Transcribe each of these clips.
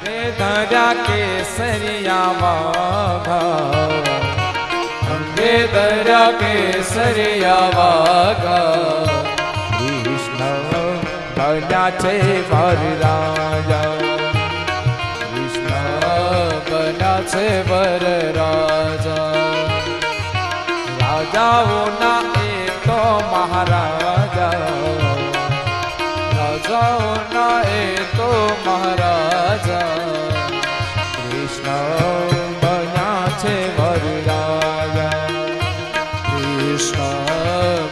ધર્યા કેસરિયા વાઘા, અંગે ધર્યા કેસરિયા વાઘા, કૃષ્ણ બન્યા છે વરરાજા, કૃષ્ણ બન્યા છે વરરાજા, રાજાઓના એ તો મહારાજા, રાજાઓના એ તો મહારાજા, કૃષ્ણ બન્યા છે વરરાજા, કૃષ્ણ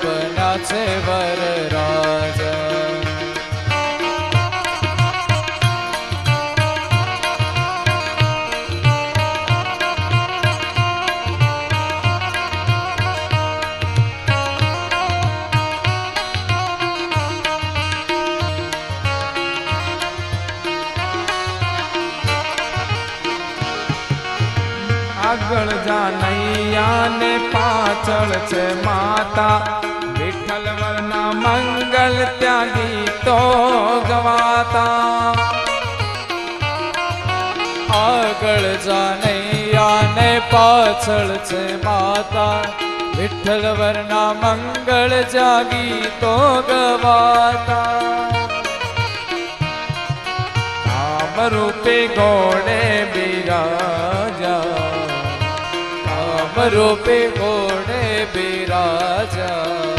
બન્યા છે વરરાજા. આગળ જાનૈયા ને પાછળ છે માતા, વિઠ્ઠલ વરના મંગલ ત્યાં ગીતો ગવાતા. આગળ જાનૈયા ને પાછળ છે માતા, વિઠ્ઠલ વરના મંગળ જ્યાં ગીતો ગવાતા. નામ રૂપે ઘોડે બિરાજા, રૂપે ઘોડે બિરાજા,